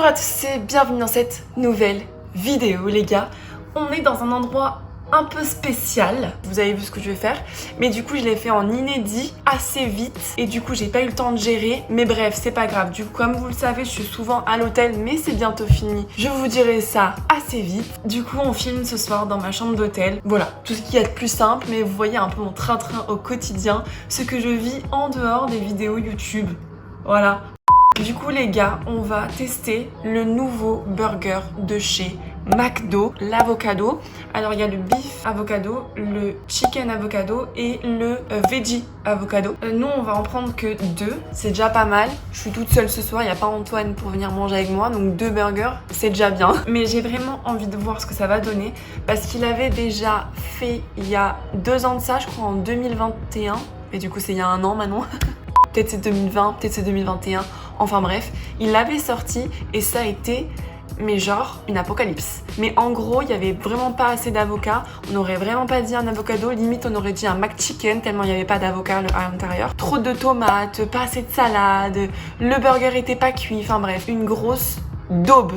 à tous et bienvenue dans cette nouvelle vidéo les gars. On est dans un endroit un peu spécial, vous avez vu ce que je vais faire, mais du coup je l'ai fait en inédit assez vite et du coup j'ai pas eu le temps de gérer, mais bref c'est pas grave. Du coup comme vous le savez je suis souvent à l'hôtel mais c'est bientôt fini, je vous dirai ça assez vite. Du coup on filme ce soir dans ma chambre d'hôtel, voilà, tout ce qu'il y a de plus simple, mais vous voyez un peu mon train-train au quotidien, ce que je vis en dehors des vidéos YouTube, voilà. Du coup les gars, on va tester le nouveau burger de chez McDo, l'avocado. Alors il y a le beef avocado, le chicken avocado et le veggie avocado. Nous on va en prendre que 2, c'est déjà pas mal. Je suis toute seule ce soir, il n'y a pas Antoine pour venir manger avec moi, donc 2 burgers, c'est déjà bien. Mais j'ai vraiment envie de voir ce que ça va donner parce qu'il avait déjà fait il y a 2 ans de ça, je crois en 2021. Et du coup c'est il y a un an maintenant. Peut-être c'est 2020, peut-être c'est 2021. Enfin bref, il l'avait sorti et ça a été, mais genre, une apocalypse. Mais en gros, il n'y avait vraiment pas assez d'avocats. On n'aurait vraiment pas dit un avocado. Limite, on aurait dit un McChicken tellement il n'y avait pas d'avocat à l'intérieur. Trop de tomates, pas assez de salade. Le burger était pas cuit. Enfin bref, une grosse daube.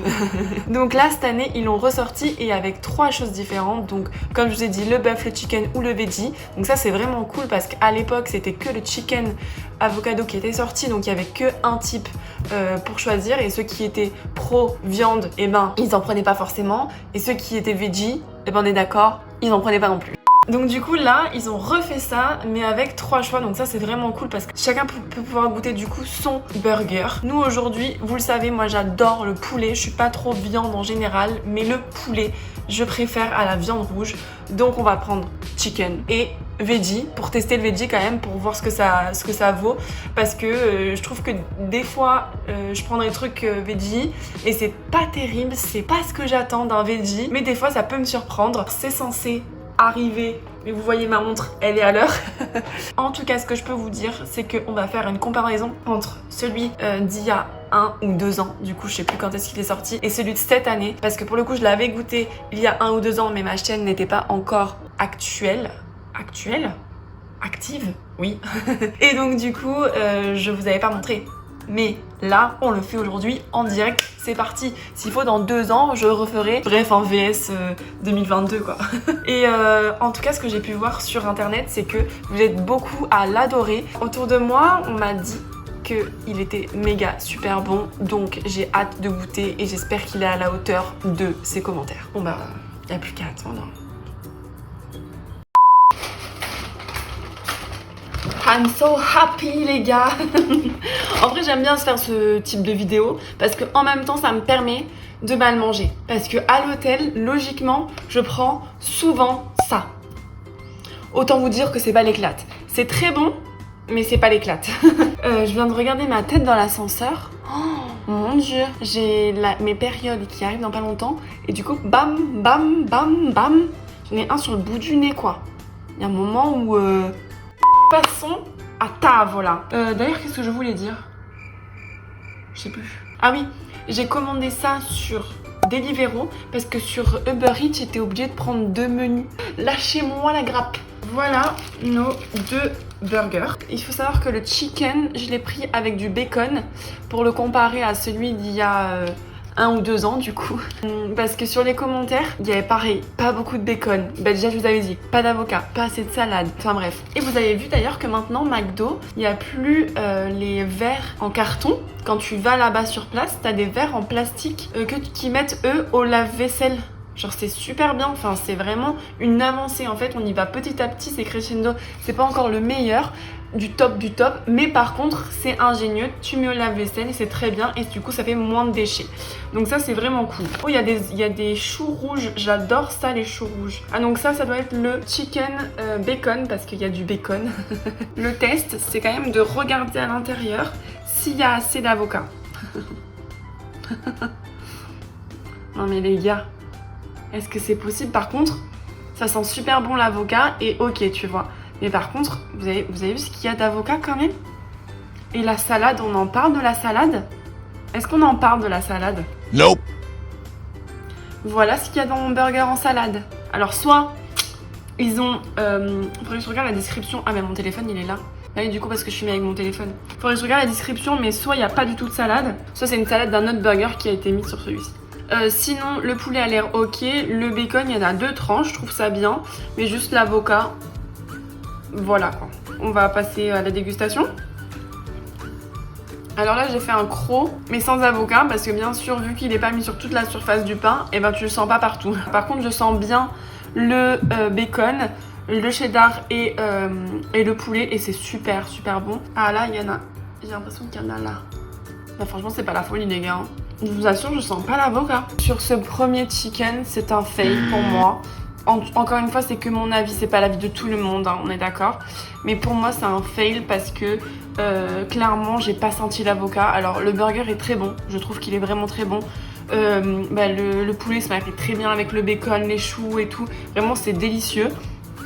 Donc là cette année ils l'ont ressorti et avec 3 choses différentes, donc comme je vous ai dit le bœuf, le chicken ou le veggie. Donc ça c'est vraiment cool parce qu'à l'époque c'était que le chicken avocado qui était sorti, donc il y avait que un type pour choisir, et ceux qui étaient pro viande, et ben ils en prenaient pas forcément, et ceux qui étaient veggie, et ben on est d'accord, ils en prenaient pas non plus. Donc du coup là ils ont refait ça mais avec 3 choix, donc ça c'est vraiment cool parce que chacun peut pouvoir goûter du coup son burger. Nous aujourd'hui, vous le savez, moi j'adore le poulet, je suis pas trop viande en général, mais le poulet je préfère à la viande rouge, donc on va prendre chicken et veggie pour tester le veggie quand même, pour voir ce que ça vaut, parce que je trouve que des fois je prends des trucs veggie et c'est pas terrible, c'est pas ce que j'attends d'un veggie, mais des fois ça peut me surprendre. C'est censé arriver, mais vous voyez ma montre, elle est à l'heure. En tout cas, ce que je peux vous dire, c'est qu'on va faire une comparaison entre celui d'il y a 1 ou 2 ans, du coup je sais plus quand est-ce qu'il est sorti, et celui de cette année, parce que pour le coup je l'avais goûté il y a 1 ou 2 ans, mais ma chaîne n'était pas encore active, oui. Et donc du coup je vous avais pas montré. Mais là, on le fait aujourd'hui en direct, c'est parti. S'il faut dans 2 ans, je referai, bref, un VS 2022 quoi. Et en tout cas, ce que j'ai pu voir sur internet, c'est que vous êtes beaucoup à l'adorer. Autour de moi, on m'a dit qu'il était méga super bon, donc j'ai hâte de goûter et j'espère qu'il est à la hauteur de ses commentaires. Bon bah, y a plus qu'à attendre. I'm so happy les gars. En vrai j'aime bien se faire ce type de vidéo parce que en même temps ça me permet de mal manger. Parce que à l'hôtel, logiquement, je prends souvent ça. Autant vous dire que c'est pas l'éclate. C'est très bon, mais c'est pas l'éclate. Je viens de regarder ma tête dans l'ascenseur. Oh mon dieu, j'ai mes périodes qui arrivent dans pas longtemps. Et du coup, bam, bam, bam, bam. J'en ai un sur le bout du nez quoi. Il y a un moment où... Passons à Tavola. D'ailleurs, qu'est-ce que je voulais dire? Je sais plus. Ah oui, j'ai commandé ça sur Deliveroo parce que sur Uber Eats, j'étais obligée de prendre 2 menus. Lâchez-moi la grappe. Voilà nos 2 burgers. Il faut savoir que le chicken, je l'ai pris avec du bacon pour le comparer à celui d'il y a 1 ou 2 ans du coup. Parce que sur les commentaires, il y avait pareil, pas beaucoup de bacon. Bah déjà je vous avais dit, pas d'avocat, pas assez de salade, enfin bref. Et vous avez vu d'ailleurs que maintenant McDo, il n'y a plus les verres en carton. Quand tu vas là-bas sur place, t'as des verres en plastique qui mettent eux au lave-vaisselle. Genre c'est super bien, enfin c'est vraiment une avancée en fait, on y va petit à petit, c'est crescendo, c'est pas encore le meilleur du top, mais par contre c'est ingénieux, tu mets au lave-vaisselle et c'est très bien et du coup ça fait moins de déchets. Donc ça c'est vraiment cool. Oh il y a des choux rouges, j'adore ça les choux rouges. Ah donc ça doit être le chicken bacon parce qu'il y a du bacon. Le test c'est quand même de regarder à l'intérieur s'il y a assez d'avocats. Non mais les gars, est-ce que c'est possible? Par contre, ça sent super bon l'avocat et ok, tu vois. Mais par contre, vous avez vu ce qu'il y a d'avocat quand même? Et la salade, on en parle de la salade? Est-ce qu'on en parle de la salade? Nope. Voilà ce qu'il y a dans mon burger en salade. Alors soit, ils ont... faudrait que je regarde la description. Ah mais mon téléphone, il est là. Ah oui, du coup, parce que je suis mis avec mon téléphone. Faudrait que je regarde la description, mais soit il n'y a pas du tout de salade, soit c'est une salade d'un autre burger qui a été mis sur celui-ci. Sinon, le poulet a l'air ok. Le bacon, il y en a 2 tranches, je trouve ça bien. Mais juste l'avocat, voilà quoi. On va passer à la dégustation. Alors là, j'ai fait un croc, mais sans avocat, parce que bien sûr, vu qu'il n'est pas mis sur toute la surface du pain, et ben tu le sens pas partout. Par contre, je sens bien le bacon, le cheddar et le poulet, et c'est super bon. Ah là, il y en a, j'ai l'impression qu'il y en a là. Bah, franchement, c'est pas la folie les gars. Je vous assure, je sens pas l'avocat. Sur ce premier chicken, c'est un fail pour moi. Encore une fois, c'est que mon avis, c'est pas l'avis de tout le monde, hein, on est d'accord. Mais pour moi, c'est un fail parce que clairement, j'ai pas senti l'avocat. Alors, le burger est très bon, je trouve qu'il est vraiment très bon. Le poulet se marie très bien avec le bacon, les choux et tout. Vraiment, c'est délicieux.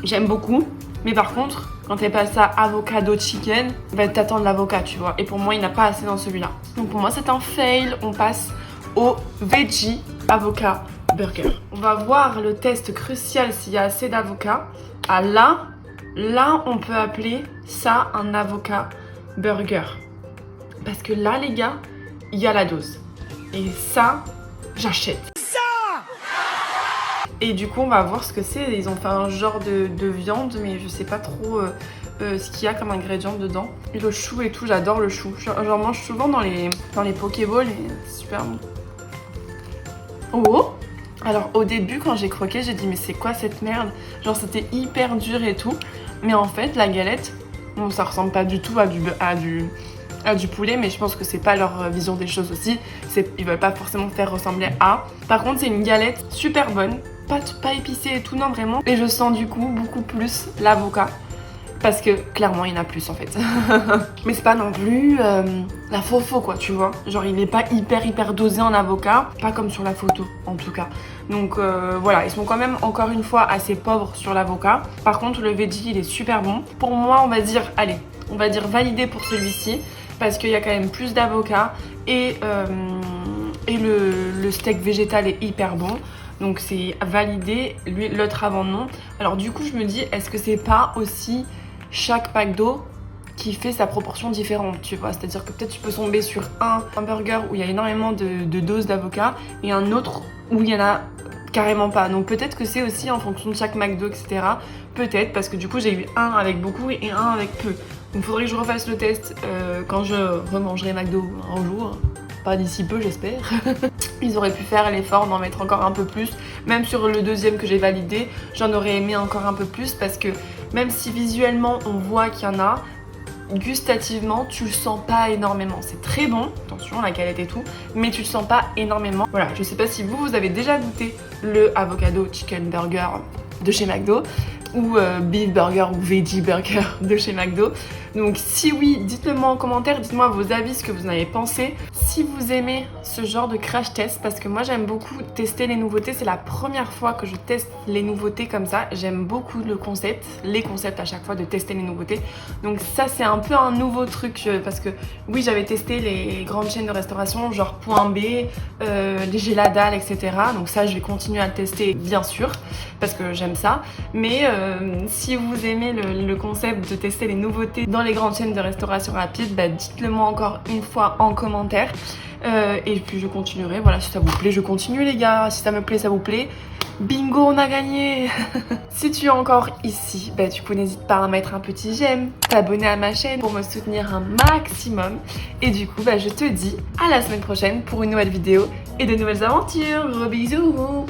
J'aime beaucoup. Mais par contre, quand t'es passé à avocado chicken, t'attends de l'avocat, tu vois. Et pour moi, il n'a pas assez dans celui-là. Donc pour moi, c'est un fail. On passe au veggie avocat burger. On va voir le test crucial s'il y a assez d'avocat. Ah là, on peut appeler ça un avocat burger. Parce que là, les gars, il y a la dose. Et ça, j'achète. Et du coup, on va voir ce que c'est. Ils ont fait un genre de viande, mais je sais pas trop ce qu'il y a comme ingrédient dedans. Et le chou et tout, j'adore le chou. J'en mange souvent dans les Pokéballs et c'est super bon. Oh! Alors au début, quand j'ai croqué, j'ai dit mais c'est quoi cette merde? Genre c'était hyper dur et tout. Mais en fait, la galette, bon, ça ressemble pas du tout à du poulet, mais je pense que c'est pas leur vision des choses aussi. Ils veulent pas forcément faire ressembler à. Par contre, c'est une galette super bonne. Pas épicée et tout, non vraiment. Et je sens du coup beaucoup plus l'avocat. Parce que clairement, il y en a plus en fait. Mais c'est pas non plus la faux quoi, tu vois. Genre, il est pas hyper dosé en avocat. Pas comme sur la photo, en tout cas. Donc voilà, ils sont quand même encore une fois assez pauvres sur l'avocat. Par contre, le veggie, il est super bon. Pour moi, on va dire validé pour celui-ci. Parce qu'il y a quand même plus d'avocat. Et le steak végétal est hyper bon. Donc c'est validé, l'autre avant non. Alors du coup je me dis, est-ce que c'est pas aussi chaque McDo qui fait sa proportion différente, tu vois? C'est-à-dire que peut-être tu peux tomber sur un burger où il y a énormément de doses d'avocat et un autre où il y en a carrément pas. Donc peut-être que c'est aussi en fonction de chaque McDo, etc. Peut-être, parce que du coup j'ai eu un avec beaucoup et un avec peu. Donc il faudrait que je refasse le test quand je remangerai McDo un jour. Pas d'ici peu, j'espère. Ils auraient pu faire l'effort d'en mettre encore un peu plus. Même sur le deuxième que j'ai validé, j'en aurais aimé encore un peu plus parce que même si visuellement on voit qu'il y en a, gustativement tu le sens pas énormément. C'est très bon, attention la galette et tout, mais tu le sens pas énormément. Voilà, je sais pas si vous avez déjà goûté le avocado chicken burger de chez McDo ou beef burger ou veggie burger de chez McDo. Donc si oui, dites-le moi en commentaire, dites-moi vos avis, ce que vous en avez pensé. Si vous aimez ce genre de crash test, parce que moi j'aime beaucoup tester les nouveautés, c'est la première fois que je teste les nouveautés comme ça. J'aime beaucoup les concepts à chaque fois de tester les nouveautés. Donc ça c'est un peu un nouveau truc parce que oui, j'avais testé les grandes chaînes de restauration genre Point B, les Géladal, etc. Donc ça je vais continuer à le tester bien sûr parce que j'aime ça. Mais si vous aimez le concept de tester les nouveautés dans les grandes chaînes de restauration rapide, dites-le moi encore une fois en commentaire. Et puis je continuerai, voilà, si ça vous plaît, je continue les gars. Si ça me plaît, ça vous plaît. Bingo, on a gagné. Si tu es encore ici, du coup n'hésite pas à mettre un petit j'aime, t'abonner à ma chaîne pour me soutenir un maximum. Et du coup, je te dis à la semaine prochaine pour une nouvelle vidéo et de nouvelles aventures. Gros bisous.